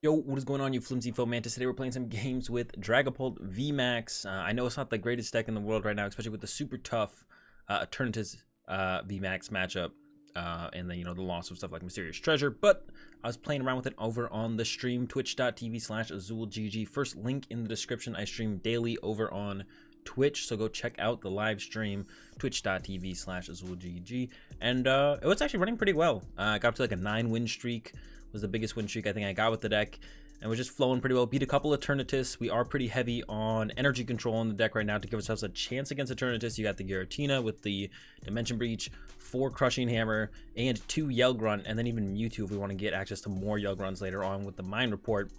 Yo, what is going on, you flimsy foe mantis? Today we're playing some games with Dragapult VMAX. I know it's not the greatest deck in the world right now, especially with the super tough Eternatus VMAX matchup, and then, the loss of stuff like Mysterious Treasure, but I was playing around with it over on the stream, twitch.tv/AzulGG. First link in the description. I stream daily over on Twitch, so go check out the live stream, twitch.tv/AzulGG, and it was actually running pretty well. I got up to like a 9-win streak. Was the biggest win streak I think I got with the deck, and we're just flowing pretty well. Beat a couple of Eternatus. We are pretty heavy on energy control on the deck right now to give ourselves a chance against Eternatus. You got the Giratina with the Dimension Breach, 4 Crushing Hammer, and 2 Yell Grunt, and then even Mewtwo if we want to get access to more Yell Grunts later on with the Mind Report.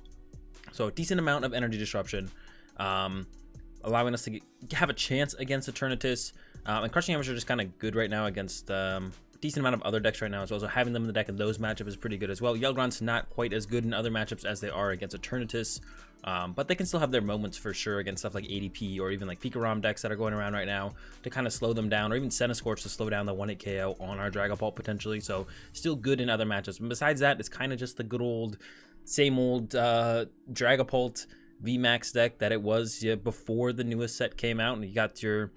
So a decent amount of energy disruption, allowing us to have a chance against Eternatus. And Crushing Hammers are just kind of good right now against decent amount of other decks right now as well, so having them in the deck in those matchups is pretty good as well. Yell Grunt's not quite as good in other matchups as they are against Eternatus, but they can still have their moments for sure against stuff like ADP or even like Pikarom decks that are going around right now to kind of slow them down, or even Scorch to slow down the 1-hit KO on our Dragapult potentially. So still good in other matchups. And besides that, it's kind of just the good old, same old Dragapult VMAX deck that it was before the newest set came out. And you got your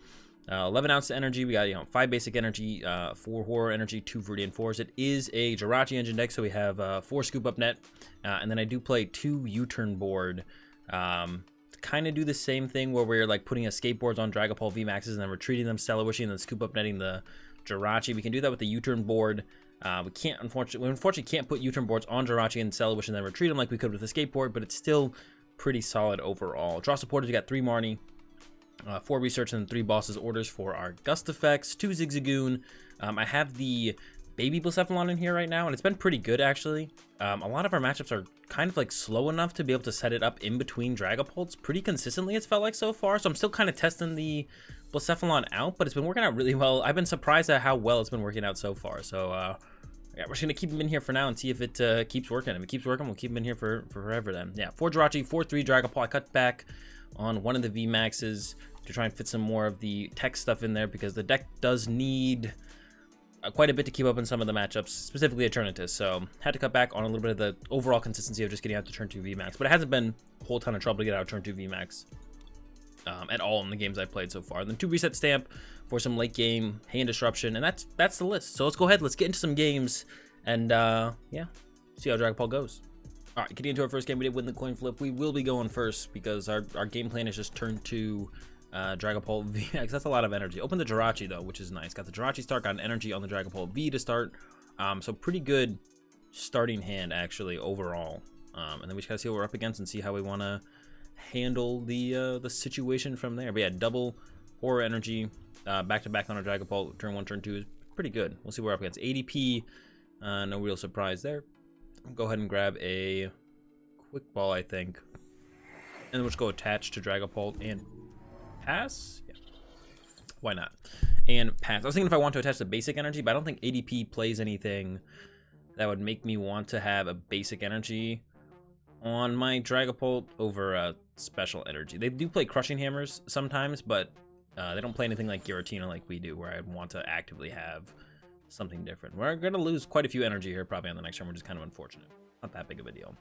11 ounce energy. We got 5 basic energy, 4 horror energy, 2 Viridian Forest. It is a Jirachi engine deck, so we have 4 Scoop Up Net, and then I do play 2 U-Turn Board. Kind of do the same thing where we're like putting skateboards on Dragapult VMAXs and then retreating them, SWSHEnergy, and then Scoop Up Netting the Jirachi. We can do that with the U-Turn Board. We unfortunately can't put U-Turn Boards on Jirachi and SWSHEnergy and then retreat them like we could with the skateboard, but it's still pretty solid overall. Draw supporters, we got 3 Marnie, 4 research, and 3 bosses orders for our gust effects, 2 Zigzagoon. I have the baby Blacephalon in here right now, and it's been pretty good actually. A lot of our matchups are kind of like slow enough to be able to set it up in between Dragapults pretty consistently, it's felt like so far. So I'm still kind of testing the Blacephalon out, but it's been working out really well. I've been surprised at how well it's been working out so far. So yeah, we're just gonna keep him in here for now and see if it keeps working. If it keeps working, we'll keep him in here for forever then. Yeah, 4 Jirachi, 4-3 Dragapult. I cut back on one of the VMAXs to try and fit some more of the tech stuff in there because the deck does need quite a bit to keep up in some of the matchups, specifically Eternatus. So had to cut back on a little bit of the overall consistency of just getting out to turn 2 VMAX, but it hasn't been a whole ton of trouble to get out of turn 2 VMAX at all in the games I've played so far. And then 2 Reset Stamp for some late game hand disruption, and that's the list. So let's go ahead, let's get into some games and yeah, see how Dragapult goes. All right, getting into our first game, we did win the coin flip. We will be going first because our game plan is just turn 2 Dragapult VMAX. That's a lot of energy. Open the Jirachi though, which is nice. Got the Jirachi start, got an energy on the Dragapult V to start. So pretty good starting hand actually overall. And then we just gotta see what we're up against and see how we want to handle the situation from there. But yeah, double horror energy back to back on our Dragapult. Turn 1, turn 2 is pretty good. We'll see what we're up against. ADP, no real surprise there. Go ahead and grab a quick ball, I think, and then we'll just go attach to Dragapult and pass. Yeah, why not? And pass. I was thinking if I want to attach the basic energy, but I don't think ADP plays anything that would make me want to have a basic energy on my Dragapult over a special energy. They do play Crushing Hammers sometimes, but they don't play anything like Giratina like we do, where I'd want to actively have something different. We're gonna lose quite a few energy here probably on the next turn, which is kind of unfortunate. Not that big of a deal.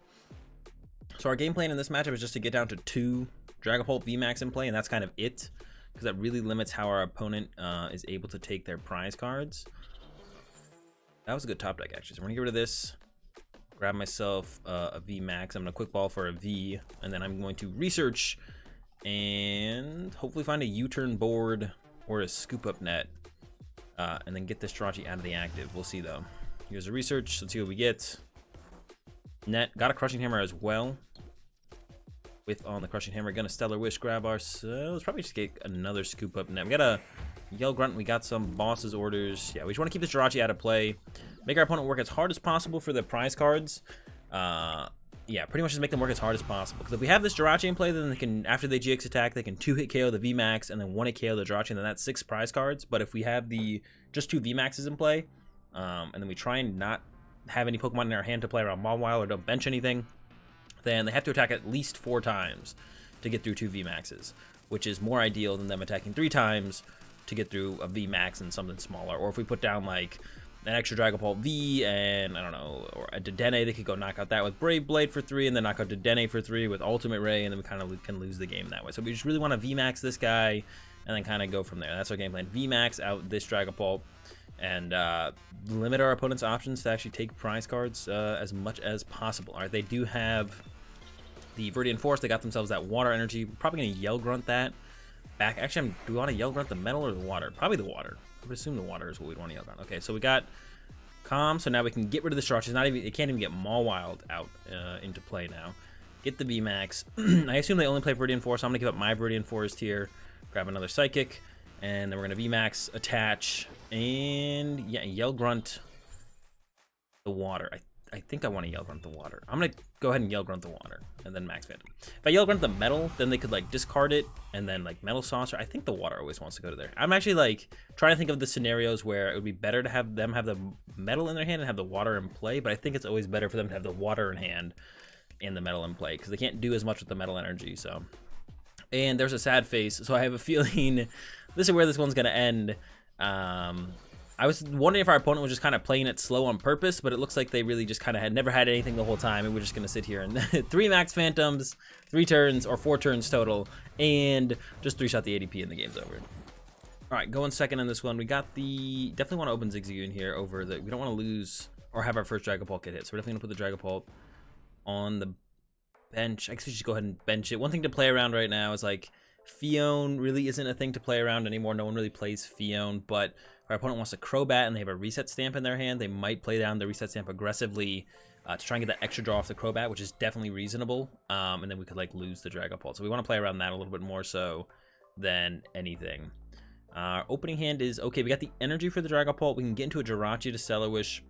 So our game plan in this matchup is just to get down to 2 Dragapult VMAX in play, and that's kind of it, because that really limits how our opponent is able to take their prize cards. That was a good top deck actually. So we're gonna get rid of this, grab myself a VMAX. I'm gonna quick ball for a V, and then I'm going to research and hopefully find a U-Turn Board or a Scoop Up Net, and then get this Jirachi out of the active. We'll see though. Here's a research. Let's see what we get. Net, got a Crushing Hammer as well. With on the Crushing Hammer, gonna Stellar Wish, grab ourselves. Probably just get another Scoop Up Net. We got a Yell Grunt. We got some bosses orders. Yeah, we just want to keep this Jirachi out of play. Make our opponent work as hard as possible for the prize cards. Yeah, pretty much just make them work as hard as possible. Because if we have this Jirachi in play, then they can, after they GX attack, they can 2-hit KO the VMAX and then 1-hit KO the Jirachi, and then that's 6 prize cards. But if we have the just 2 VMAXs in play, and then we try and not have any Pokemon in our hand to play around Mawile or don't bench anything, then they have to attack at least 4 times to get through 2 VMAXs, which is more ideal than them attacking 3 times to get through a VMAX and something smaller. Or if we put down like an extra Dragapult V and, I don't know, or a Dedenne. They could go knock out that with Brave Blade for 3 and then knock out Dedenne for 3 with Ultimate Ray, and then we kind of can lose the game that way. So we just really want to VMAX this guy and then kind of go from there. That's our game plan. VMAX out this Dragapult and limit our opponent's options to actually take prize cards as much as possible. All right, they do have the Viridian Forest. They got themselves that water energy. We're probably going to Yell Grunt that back. Actually, do we want to Yell Grunt the metal or the water? Probably the water. I would assume the water is what we'd want to Yell Grunt. Okay, so we got Calm, so now we can get rid of the Jirachi. It can't even get Mawile out into play now. Get the VMAX. I assume they only play Viridian Forest, so I'm going to give up my Viridian Forest here. Grab another Psychic, and then we're going to VMAX, attach, and yeah, Yell Grunt the water. I think I want to Yell Grunt the water. I'm going to go ahead and Yell Grunt the water, and then Max Phantom. If I Yell Grunt the metal, then they could like discard it, and then like Metal Saucer. I think the water always wants to go to there. I'm actually like trying to think of the scenarios where it would be better to have them have the metal in their hand and have the water in play, but I think it's always better for them to have the water in hand and the metal in play, because they can't do as much with the metal energy, so. And there's a sad face, so I have a feeling this is where this one's going to end. I was wondering if our opponent was just kind of playing it slow on purpose, but it looks like they really just kind of had never had anything the whole time, and we're just going to sit here and 3 Max Phantoms, 3 turns, or 4 turns total, and just 3-shot the ADP and the game's over. All right, going second in this one. We got the... Definitely want to open Zigzagoon here over the... We don't want to lose or have our first Dragapult get hit, so we're definitely going to put the Dragapult on the bench. I guess we should go ahead and bench it. One thing to play around right now is like Fion really isn't a thing to play around anymore. No one really plays Fion, but if our opponent wants a Crobat and they have a Reset Stamp in their hand, they might play down the Reset Stamp aggressively to try and get that extra draw off the Crobat, which is definitely reasonable. And then we could like lose the Dragapult. So we want to play around that a little bit more so than anything. Opening hand is okay. We got the energy for the Dragapult. We can get into a Jirachi to Stellar Wish.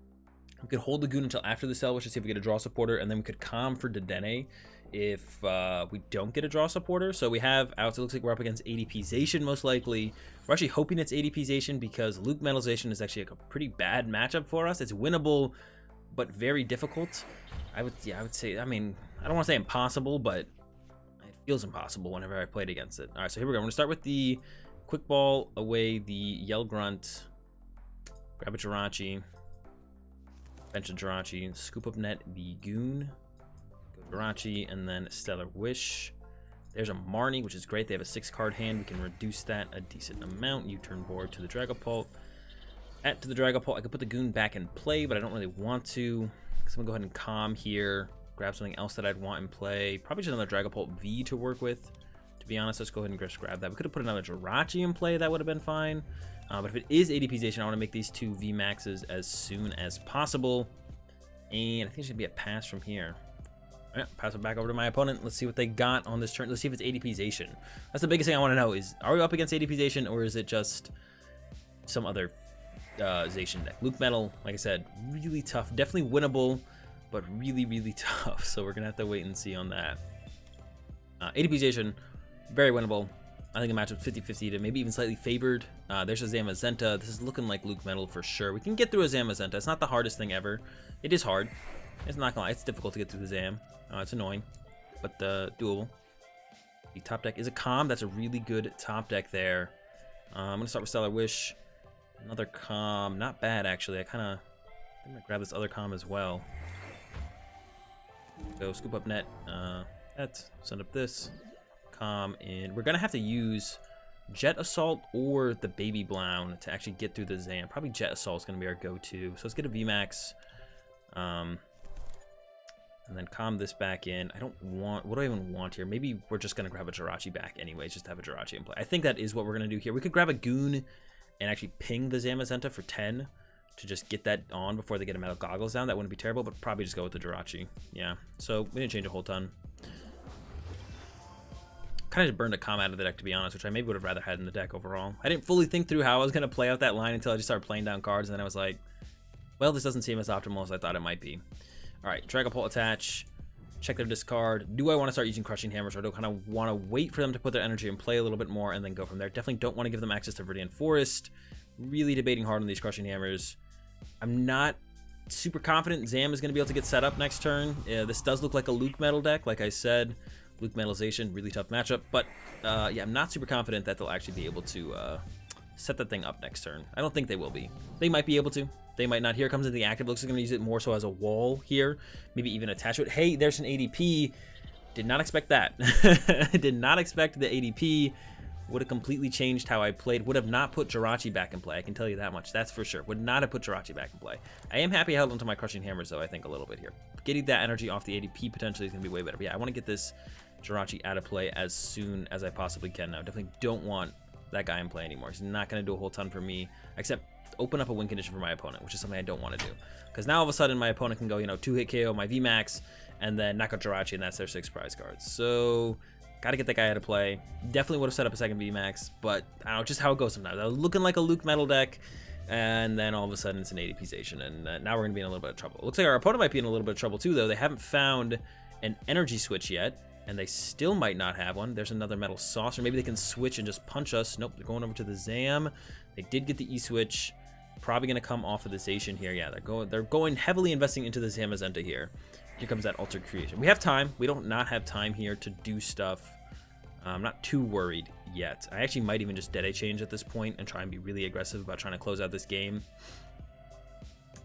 We could hold the Goon until after the Stellar Wish to see if we get a draw supporter, and then we could Calm for Dedenne if we don't get a draw supporter. So we have out. It looks like we're up against ADP Zacian most likely. We're actually hoping it's ADP Zacian because Luke Metal Zacian is actually like a pretty bad matchup for us. It's winnable, but very difficult. I would say. I mean, I don't want to say impossible, but it feels impossible whenever I played against it. All right, so here we go. I'm gonna start with the Quick Ball away the Yell Grunt. Grab a Jirachi. Bench a Jirachi. Scoop Up Net the Goon. Jirachi, and then Stellar Wish. There's a Marnie, which is great. They have a 6-card hand. We can reduce that a decent amount. U-Turn Board to the Dragapult. Add to the Dragapult. I could put the Goon back in play, but I don't really want to. So I'm going to go ahead and Calm here. Grab something else that I'd want in play. Probably just another Dragapult V to work with. To be honest, let's go ahead and just grab that. We could have put another Jirachi in play. That would have been fine. But if it is ADP Zacian, I want to make these 2 VMAXs as soon as possible. And I think it should be a pass from here. Yeah, pass it back over to my opponent. Let's see what they got on this turn. Let's see if it's ADP Zacian. That's the biggest thing I want to know is, are we up against ADP Zacian or is it just some other Zacian deck? Luke Metal, like I said, really tough. Definitely winnable, but really, really tough. So we're going to have to wait and see on that. ADP Zacian, very winnable. I think the matchup 50-50 to maybe even slightly favored. There's a Zamazenta. This is looking like Luke Metal for sure. We can get through a Zamazenta. It's not the hardest thing ever. It is hard. It's not gonna lie, it's difficult to get through the Zam. It's annoying, but doable. The top deck is a Calm. That's a really good top deck there. I'm gonna start with Stellar Wish. Another Calm, not bad actually. I'm gonna grab this other Calm as well. Go Scoop Up Net. Send up this Calm, and we're gonna have to use Jet Assault or the Baby Blown to actually get through the Zam. Probably Jet Assault is gonna be our go-to. So let's get a VMAX. And then Calm this back in. I don't want... What do I even want here? Maybe we're just going to grab a Jirachi back anyways, just to have a Jirachi in play. I think that is what we're going to do here. We could grab a Goon and actually ping the Zamazenta for 10 to just get that on before they get a Metal Goggles down. That wouldn't be terrible, but probably just go with the Jirachi. Yeah, so we didn't change a whole ton. Kind of just burned a Calm out of the deck, to be honest, which I maybe would have rather had in the deck overall. I didn't fully think through how I was going to play out that line until I just started playing down cards, and then I was like, well, this doesn't seem as optimal as I thought it might be. All right, Dragapult attach, check their discard. Do I want to start using Crushing Hammers, or do I kind of want to wait for them to put their energy in play a little bit more and then go from there? Definitely don't want to give them access to Viridian Forest. Really debating hard on these Crushing Hammers. I'm not super confident Zam is going to be able to get set up next turn. This does look like a Luke Metal deck, like I said. Luke Metal Zacian, really tough matchup. But yeah, I'm not super confident that they'll actually be able to set that thing up next turn. I don't think they will be. They might be able to. They might not. Here comes in the active. Looks like they're going to use it more so as a wall here. Maybe even attach to it. Hey, there's an ADP. Did not expect that. Did not expect the ADP. Would have completely changed how I played. Would have not put Jirachi back in play. I can tell you that much. That's for sure. Would not have put Jirachi back in play. I am happy I held onto my Crushing Hammers, though, I think, a little bit here. Getting that energy off the ADP potentially is going to be way better. But yeah, I want to get this Jirachi out of play as soon as I possibly can now. Definitely don't want that guy in play anymore. He's not going to do a whole ton for me, except open up a win condition for my opponent, which is something I don't want to do. Because now all of a sudden my opponent can go, you know, 2-hit KO my VMAX and then knock out Jirachi, and that's their 6 prize cards. So got to get that guy out of play. Definitely would have set up a second VMAX, but I don't know, just how it goes sometimes. I was looking like a Luke Metal deck, and then all of a sudden it's an ADP Zacian, and now we're going to be in a little bit of trouble. It looks like our opponent might be in a little bit of trouble too, though. They haven't found an energy switch yet, and they still might not have one. There's another Metal Saucer. Maybe they can switch and just punch us. Nope, they're going over to the Zam. They did get the E-switch. Probably going to come off of the Zacian here. Yeah, they're going heavily investing into the Zamazenta here. Here comes that Altered Creation. We have time. We don't not have time here to do stuff. I'm not too worried yet. I actually might even just Dedenne change at this point and try and be really aggressive about trying to close out this game.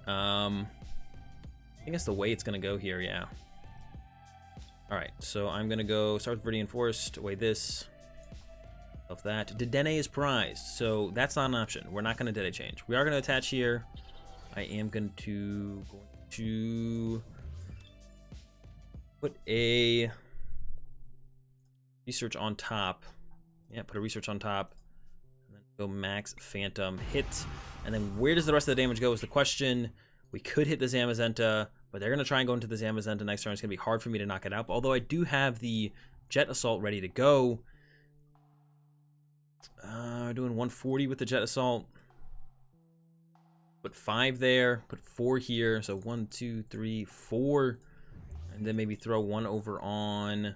I think that's the way it's going to go here, yeah. Alright, so I'm going to go start with Viridian Forest, away this, of that. Dedenne is prized, so that's not an option. We're not going to Dedenne change. We are going to attach here. I am going to put a research on top. Yeah, put a research on top. And then go max Phantom hit. And then where does the rest of the damage go is the question. We could hit the Zamazenta, but they're going to try and go into the Zamazenta next turn. It's going to be hard for me to knock it out. But although I do have the Jet Assault ready to go. Doing 140 with the Jet Assault. Put 5 there. Put 4 here. So 1, 2, 3, 4. And then maybe throw 1 over on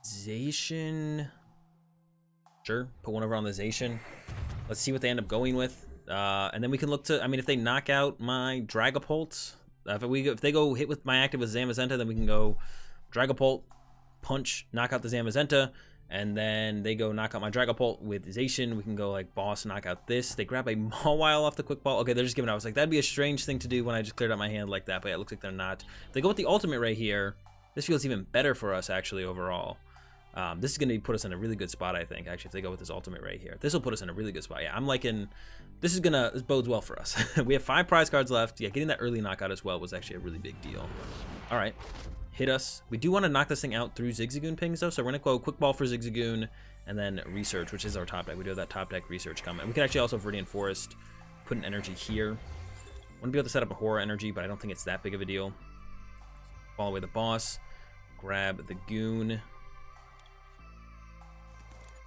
Zacian. Sure, put 1 over on the Zacian. Let's see what they end up going with. And then we can look to, I mean, if they knock out my Dragapult, if they go hit with my active with Zamazenta, then we can go Dragapult, punch, knock out the Zamazenta, and then they go knock out my Dragapult with Zacian. We can go like boss, knock out this. They grab a Mawile off the quick ball. Okay, they're just giving it. I was like, that'd be a strange thing to do when I just cleared out my hand like that, but yeah, it looks like they're not. If they go with the ultimate right here, this feels even better for us actually overall. This is going to put us in a really good spot, I think, actually, if they go with this ultimate right here. This will put us in a really good spot. Yeah, I'm liking, this bodes well for us. We have 5 prize cards left. Yeah, getting that early knockout as well was actually a really big deal. All right, hit us. We do want to knock this thing out through Zigzagoon pings, though, so we're going to go quick ball for Zigzagoon and then Research, which is our top deck. We do have that top deck Research coming. And we can actually also Viridian Forest, put an energy here. Want to be able to set up a Horror Energy, but I don't think it's that big of a deal. Follow away the boss, grab the Goon.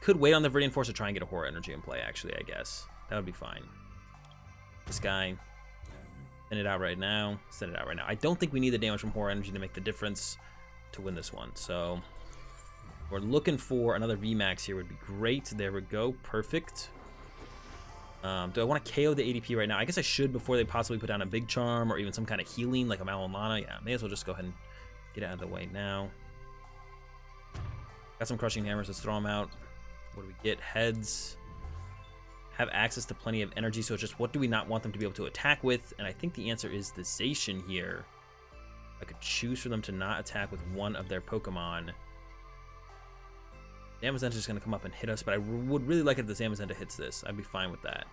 Could wait on the Viridian Force to try and get a Horror Energy in play, actually, I guess. That would be fine. This guy, send it out right now. Send it out right now. I don't think we need the damage from Horror Energy to make the difference to win this one. So, we're looking for another VMAX here would be great. There we go. Perfect. Do I want to KO the ADP right now? I guess I should before they possibly put down a Big Charm or even some kind of healing like a Malolana. Yeah, may as well just go ahead and get it out of the way now. Got some Crushing Hammers. Let's throw them out. What do we get? Heads. Have access to plenty of energy, so it's just what do we not want them to be able to attack with? And I think the answer is the Zacian here. I could choose for them to not attack with one of their Pokemon. Zamazenta is going to come up and hit us, but I would really like it if the Zamazenta hits this. I'd be fine with that.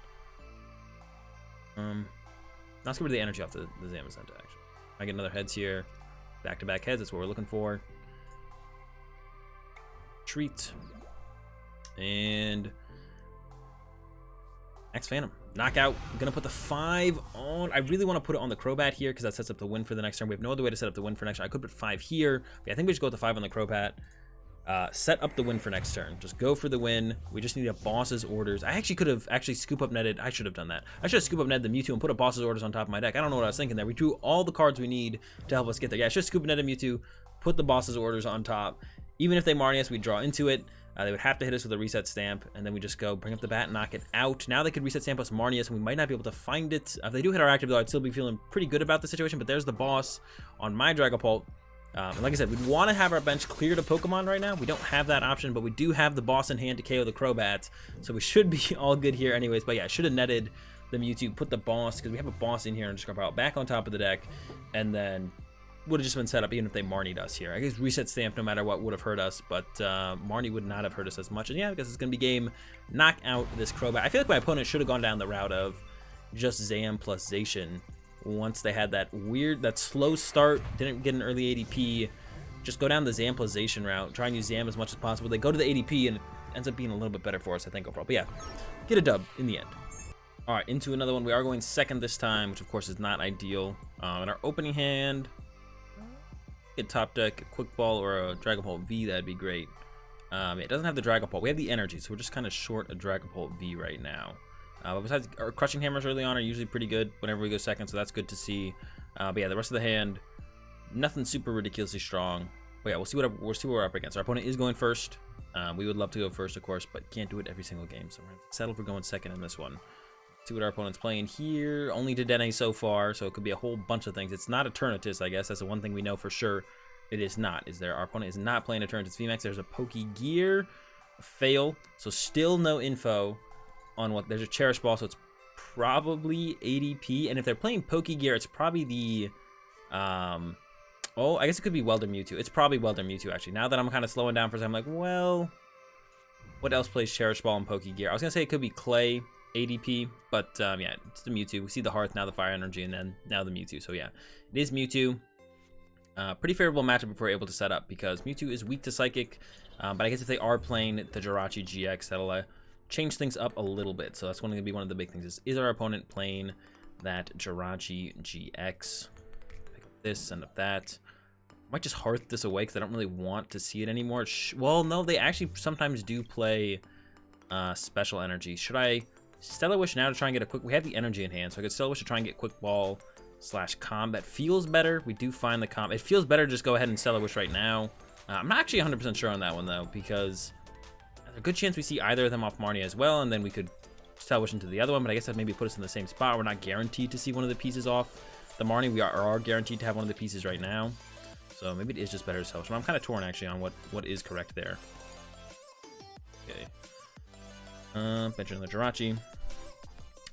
Let's get rid of the energy off the Zamazenta, actually. I get another heads here. Back-to-back heads, that's what we're looking for. Treat. And Max Phantom. Knockout. I'm going to put the 5 on. I really want to put it on the Crobat here because that sets up the win for the next turn. We have no other way to set up the win for next turn. I could put 5 here. But I think we should go with the 5 on the Crobat. Set up the win for next turn. Just go for the win. We just need a boss's orders. I actually could have scoop up netted. I should have done that. I should have scoop up netted the Mewtwo and put a boss's orders on top of my deck. I don't know what I was thinking there. We drew all the cards we need to help us get there. Yeah, I should have scoop netted Mewtwo, put the boss's orders on top. Even if they Marnie us, we draw into it. They would have to hit us with a reset stamp, and then we just go bring up the bat and knock it out. Now they could reset stamp us Marnie us, and we might not be able to find it. If they do hit our active, though, I'd still be feeling pretty good about the situation, but there's the boss on my Dragapult. And like I said, we'd want to have our bench clear to Pokemon right now. We don't have that option, but we do have the boss in hand to KO the Crobat, so we should be all good here anyways. But yeah, I should have netted the Mewtwo, put the boss, because we have a boss in here, and just got back on top of the deck, and then would have just been set up even if they Marnied us here. I guess Reset Stamp, no matter what, would have hurt us, but Marnie would not have hurt us as much. And yeah, because it's going to be game, knock out this Crobat. I feel like my opponent should have gone down the route of just Zam plus Zacian. Once they had that slow start, didn't get an early ADP, just go down the Zam plus Zacian route, try and use Zam as much as possible. They go to the ADP, and it ends up being a little bit better for us, I think, overall. But yeah, get a dub in the end. All right, into another one. We are going second this time, which of course is not ideal. In our opening hand, get top deck, a Quick Ball or a Dragapult V, that'd be great. It doesn't have the Dragapult. We have the energy, so we're just kind of short a Dragapult V right now. But besides, our Crushing Hammers early on are usually pretty good whenever we go second, so that's good to see. But yeah, the rest of the hand, nothing super ridiculously strong. But yeah, we'll see what we're up against. Our opponent is going first. We would love to go first, of course, but can't do it every single game, so we're gonna settle for going second in this one. See what our opponent's playing here. Only Dedenne so far, so it could be a whole bunch of things. It's not Eternatus, I guess. That's the one thing we know for sure. It is not. Our opponent is not playing Eternatus VMAX. There's a Pokegear, a fail, so still no info on what. There's a Cherish Ball, so it's probably ADP. And if they're playing Pokegear, it's probably the oh, I guess it could be Welder Mewtwo. It's probably Welder Mewtwo, actually. Now that I'm kind of slowing down for a second, I'm like, well, what else plays Cherish Ball and Pokegear? I was gonna say it could be Clay ADP, but yeah, it's the Mewtwo. We see the Hearth, now the Fire Energy, and then now the Mewtwo. So yeah, it is Mewtwo. Pretty favorable matchup if we're able to set up, because Mewtwo is weak to Psychic, but I guess if they are playing the Jirachi GX, that'll change things up a little bit. So that's going to be one of the big things. Is our opponent playing that Jirachi GX? Pick up this, send up that. Might just Hearth this away because I don't really want to see it anymore. Well, no, they actually sometimes do play Special Energy. Should I Stellar Wish now to try and get a quick... We have the energy in hand, so I could Stellar Wish to try and get Quick Ball / Calm. That feels better. We do find the Calm. It feels better to just go ahead and Stellar Wish right now. I'm not actually 100% sure on that one, though, because there's a good chance we see either of them off Marnie as well, and then we could Stellar Wish into the other one, but I guess that maybe put us in the same spot. We're not guaranteed to see one of the pieces off the Marnie. We are guaranteed to have one of the pieces right now, so maybe it is just better to Stellar Wish. I'm kind of torn, actually, on what is correct there. Okay. Bench in the Jirachi.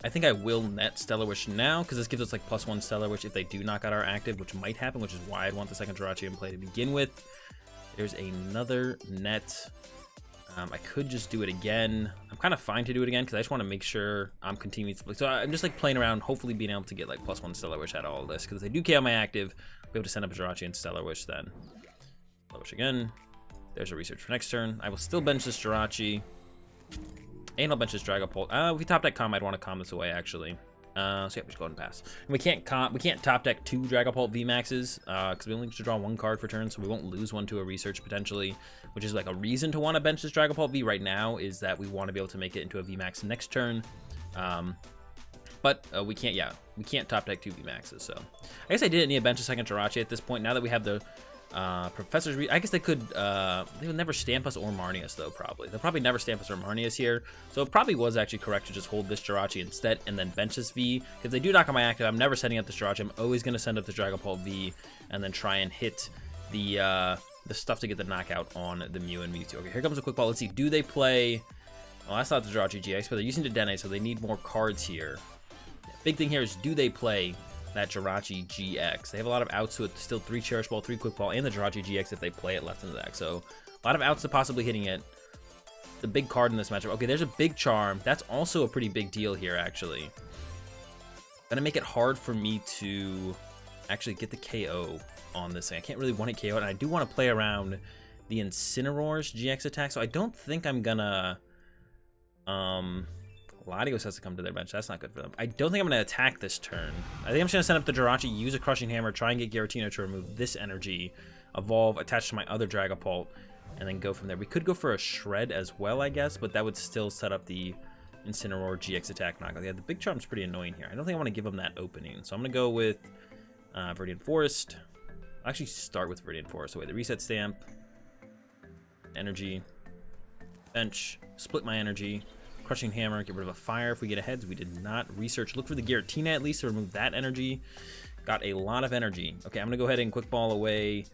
I think I will net Stellar Wish now, because this gives us like +1 Stellar Wish if they do knock out our active, which might happen, which is why I'd want the second Jirachi in play to begin with. There's another net. I could just do it again. I'm kind of fine to do it again, because I just want to make sure I'm continuing to play. So I'm just like playing around, hopefully being able to get like +1 Stellar Wish out of all of this, because if they do KO my active, I'll be able to send up a Jirachi and Stellar Wish then. Stellar Wish again. There's a research for next turn. I will still bench this Jirachi. And I'll bench this Dragapult. If we top deck Calm, I'd want to Calm this away, actually. So yeah, we just go ahead and pass. And we can't top deck 2 Dragapult VMAXs, because we only get to draw 1 card for turn, so we won't lose one to a research potentially, which is like a reason to want to bench this Dragapult V right now, is that we want to be able to make it into a VMAX next turn. But we can't top deck 2 VMAXs, so I guess I didn't need to bench a second Jirachi at this point, now that we have the Professor's I guess they would never stamp us or Marnie us, though, probably. They'll probably never stamp us or Marnie us here. So it probably was actually correct to just hold this Jirachi instead and then bench this V. If they do knock on my active, I'm never setting up this Jirachi. I'm always going to send up the Dragapult V and then try and hit the stuff to get the knockout on the Mew and Mewtwo. Okay, here comes a Quick Ball. Let's see. Do they play... Well, that's not the Jirachi GX, but they're using Dedenne, so they need more cards here. Yeah, big thing here is, do they play that Jirachi GX? They have a lot of outs to it. Still 3 Cherish Ball, 3 Quick Ball, and the Jirachi GX if they play it left in the deck. So a lot of outs to possibly hitting it. The big card in this matchup. Okay, there's a big Charm. That's also a pretty big deal here, actually. Gonna make it hard for me to actually get the KO on this thing. I can't really want to KO it, and I do want to play around the Incineroar's GX attack, so I don't think I'm gonna... Latios has to come to their bench. That's not good for them. I don't think I'm going to attack this turn. I think I'm just going to send up the Jirachi, use a Crushing Hammer, try and get Giratina to remove this energy, evolve, attach to my other Dragapult, and then go from there. We could go for a Shred as well, I guess, but that would still set up the Incineroar GX attack knockout. Yeah, the big Charm's pretty annoying here. I don't think I want to give them that opening. So I'm going to go with Viridian Forest. I'll actually start with Viridian Forest. Away the Reset Stamp. Energy. Bench. Split my energy. Crushing Hammer, get rid of a Fire if we get ahead. We did not research. Look for the Giratina at least to remove that energy. Got a lot of energy. Okay, I'm going to go ahead and Quick Ball away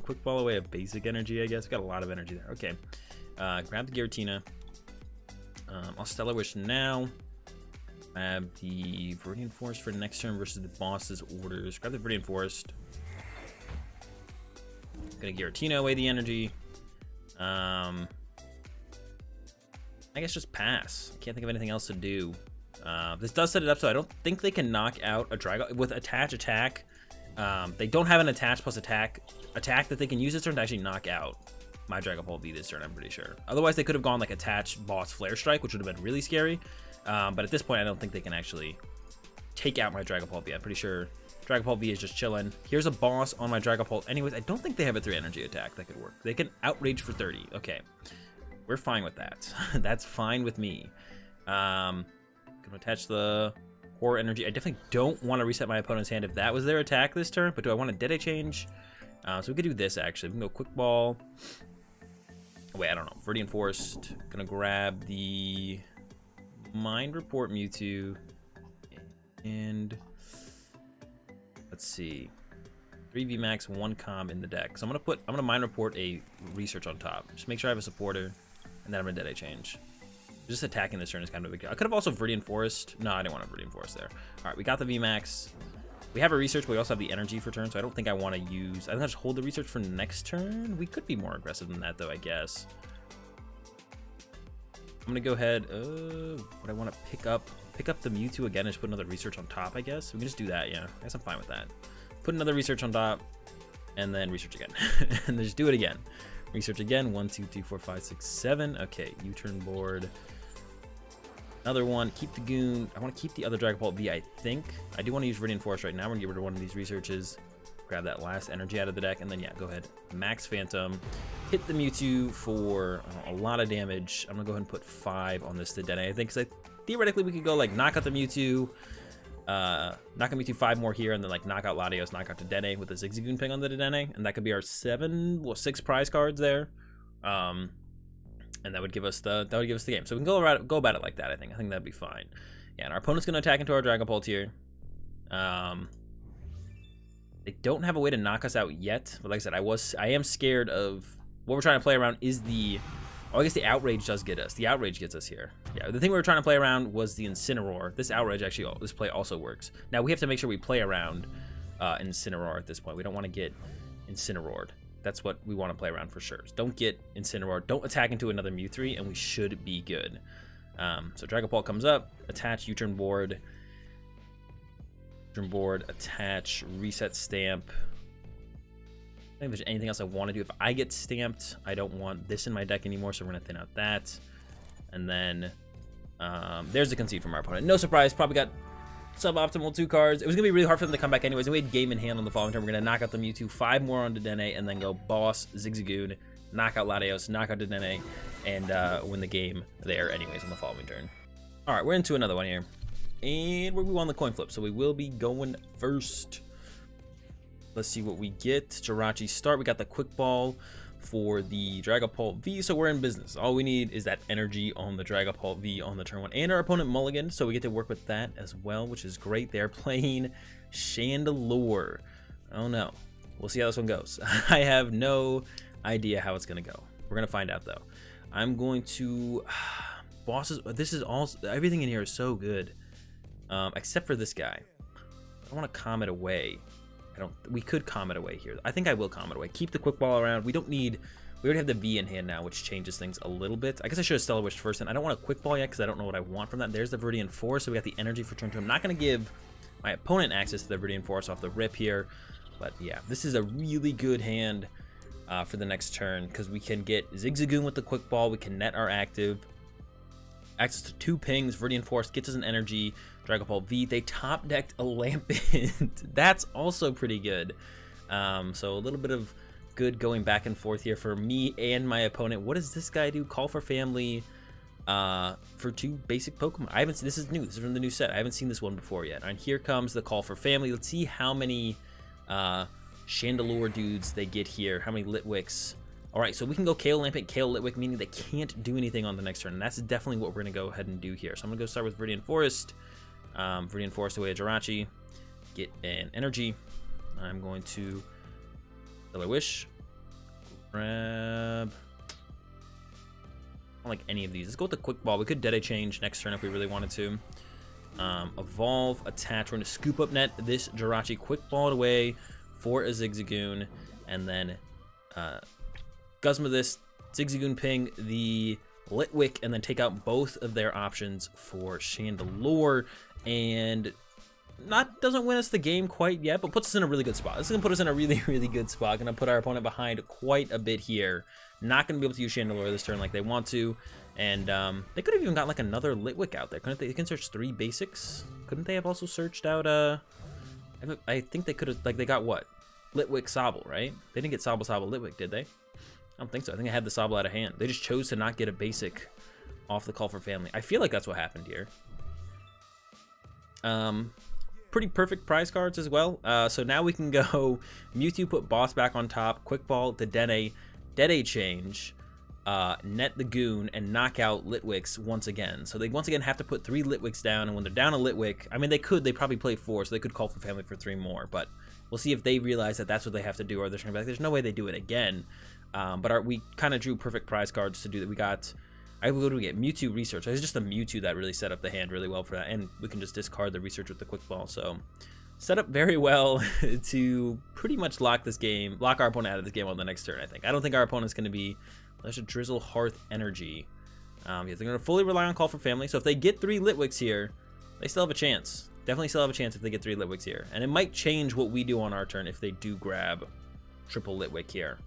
quick ball away of basic energy, I guess. Got a lot of energy there. Okay. Grab the Giratina. I'll Stellar Wish now. Grab the Viridian Forest for next turn versus the boss's orders. Grab the Viridian Forest. Gonna Giratina away the energy. I guess just pass. I can't think of anything else to do. This does set it up so I don't think they can knock out a Drago with attack. They don't have an attach plus attack that they can use this turn to actually knock out my Dragapult V this turn, I'm pretty sure. Otherwise, they could have gone like attach boss flare strike, which would have been really scary. But at this point, I don't think they can actually take out my Dragapult V. I'm pretty sure Dragapult V is just chilling. Here's a boss on my Dragapult. Anyways, I don't think they have a 3 energy attack that could work. They can outrage for 30. Okay, we're fine with that. That's fine with me. Gonna attach the Horror Energy. I definitely don't want to reset my opponent's hand if that was their attack this turn, but do I want a Dedenne change? So we could do this actually. We can go Quick Ball. Wait, I don't know. Viridian Forest. Gonna grab the Mind Report Mewtwo. And let's see. 3 VMAX, 1 Com in the deck. So I'm gonna Mind Report a Research on top. Just make sure I have a supporter, and then I'm gonna Dedenne change. Just attacking this turn is kind of a big deal. I could have also Viridian Forest. No, I didn't want a Viridian Forest there. All right, we got the VMAX. We have a Research, but we also have the energy for turn, so I don't think I want to use... I think I'll just hold the Research for next turn. We could be more aggressive than that, though, I guess. I'm going to go ahead... what I want to pick up the Mewtwo again and just put another Research on top, I guess. We can just do that, yeah. I guess I'm fine with that. Put another Research on top, and then Research again. And then just do it again. Research again. 1, 2, 3, 4, 5, 6, 7. Okay, U-Turn Board. Another one. Keep the Goon. I want to keep the other Dragapult V, I think. I do want to use Viridian Forest right now. We're going to get rid of one of these researches. Grab that last energy out of the deck. And then, yeah, go ahead. Max Phantom. Hit the Mewtwo for a lot of damage. I'm going to go ahead and put 5 on this Dedenne, I think. Because theoretically, we could go, like, knock out the Mewtwo. Knock out Mewtwo 5 more here. And then, like, knock out Latios, knock out Dedenne with a Zigzagoon ping on the Dedenne. And that could be our 6 prize cards there. And that would give us the game. So we can go about it like that. I think that'd be fine. Yeah, and our opponent's gonna attack into our Dragapult here. They don't have a way to knock us out yet. But like I said, I am scared of what we're trying to play around is the. Oh, I guess the Outrage does get us. The Outrage gets us here. Yeah, the thing we were trying to play around was the Incineroar. This Outrage actually, this play also works. Now we have to make sure we play around Incineroar at this point. We don't want to get Incineroared. That's what we want to play around for sure. Don't get Incineroar. Don't attack into another Mew3, and we should be good. So Dragapult comes up. Attach U-Turn Board. U-Turn Board. Attach Reset Stamp. I don't think there's anything else I want to do. If I get stamped, I don't want this in my deck anymore, so we're going to thin out that. And then there's the concede from our opponent. No surprise. Probably got suboptimal 2 cards. It was gonna be really hard for them to come back anyways, and we had game in hand on the following turn. We're gonna knock out the Mewtwo, 5 more on Dedenne, and then go boss Zigzagoon, knock out Latios, knock out Dedenne, and win the game there anyways on the following turn. All right, we're into another one here, and we won the coin flip, so we will be going first. Let's see what we get. Jirachi start. We got the quick ball for the Dragapult V, so we're in business. All we need is that energy on the Dragapult V on the turn 1, and our opponent mulligan, so we get to work with that as well, which is great. They're playing Chandelure. Oh no, we'll see how this one goes. I have no idea how it's gonna go. We're gonna find out though. I'm going to bosses. This is all, everything in here is so good, except for this guy. I don't want to calm it away. We could calm it away here. I think I will calm it away. Keep the quick ball around. We already have the V in hand now, which changes things a little bit. I guess I should have Stellar Wished first, and I don't want a quick ball yet because I don't know what I want from that. There's the Viridian Forest, so we got the energy for turn 2. I'm not going to give my opponent access to the Viridian Forest off the rip here, but yeah, this is a really good hand for the next turn because we can get Zigzagoon with the quick ball. We can net our active. Access to 2 pings. Viridian Forest gets us an energy. Dragapult V. They top decked a Lampent. That's also pretty good. So a little bit of good going back and forth here for me and my opponent. What does this guy do? Call for family for 2 basic Pokemon. I haven't seen, this is new. This is from the new set. I haven't seen this one before yet. And here comes the call for family. Let's see how many Chandelure dudes they get here. How many Litwicks. All right, so we can go KO Lampent, KO Litwick, meaning they can't do anything on the next turn. And that's definitely what we're going to go ahead and do here. So I'm going to go start with Viridian Forest. Viridian Forest away at Jirachi. Get an energy. I'm going to So I wish. Grab. I don't like any of these. Let's go with the quick ball. We could Dedenne change next turn if we really wanted to. Evolve, attach. We're going to scoop up net this Jirachi, quick ball it away for a Zigzagoon, and then Guzma this Zigzagoon ping the Litwick, and then take out both of their options for Chandelure, and doesn't win us the game quite yet, but puts us in a really good spot. This is gonna put us in a really, really good spot. Gonna put our opponent behind quite a bit here. Not gonna be able to use Chandelure this turn like they want to, and they could have even got like another Litwick out there, couldn't they? They can search 3 basics. Couldn't they have also searched out I think they could have, like, they got what? Litwick Sobble, right? They didn't get Sobble Litwick, did they? I don't think so. I think I had the Sobble out of hand. They just chose to not get a basic off the call for family. I feel like that's what happened here. Pretty perfect prize cards as well. So now we can go Mewtwo, put boss back on top, quick ball to Dedenne change, net the Goon, and knock out Litwicks once again. So they once again have to put 3 Litwicks down, and when they're down a Litwick, I mean, they probably play 4, so they could call for family for 3 more, but we'll see if they realize that that's what they have to do, or they're going to be like, there's no way they do it again. But we kind of drew perfect prize cards to do that. We got, what do we get? Mewtwo Research. It's just the Mewtwo that really set up the hand really well for that, and we can just discard the Research with the quick ball. So set up very well to pretty much lock our opponent out of this game on the next turn, I think. I don't think our opponent's going to be, there's a Drizzle Hearth Energy. Yeah, they're going to fully rely on call for family, so if they get 3 Litwicks here, they still have a chance. Definitely still have a chance if they get 3 Litwicks here. And it might change what we do on our turn if they do grab triple Litwick here.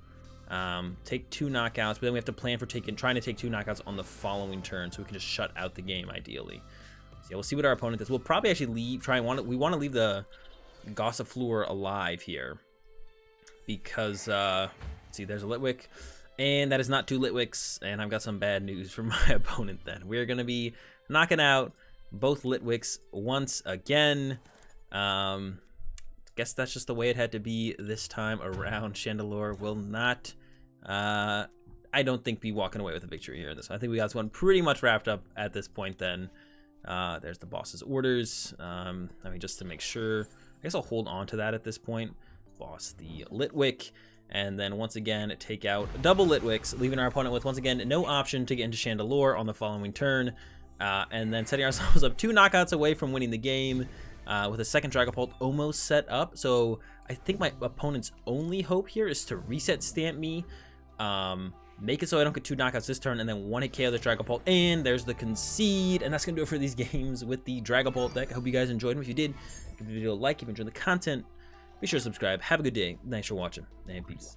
Take 2 knockouts, but then we have to plan for trying to take 2 knockouts on the following turn, so we can just shut out the game ideally. So yeah, we'll see what our opponent does. We'll probably actually we want to leave the Gossifleur alive here, because let's see, there's a Litwick, and that is not 2 Litwicks, and I've got some bad news for my opponent then. We're going to be knocking out both Litwicks once again. Guess that's just the way it had to be this time around. Chandelure will not, I don't think, be walking away with a victory here in this one. I think we got this one pretty much wrapped up at this point then. There's the boss's orders. I mean, just to make sure, I guess I'll hold on to that at this point. Boss the Litwick, and then once again take out double Litwicks, leaving our opponent with, once again, no option to get into Chandelure on the following turn, and then setting ourselves up 2 knockouts away from winning the game. With a second Dragapult almost set up. So I think my opponent's only hope here is to reset stamp me, make it so I don't get 2 knockouts this turn, and then 1-hit KO the Dragapult, and there's the concede. And that's going to do it for these games with the Dragapult deck. I hope you guys enjoyed them. If you did, give the video a like. If you enjoyed the content, be sure to subscribe. Have a good day. Thanks for watching, and peace.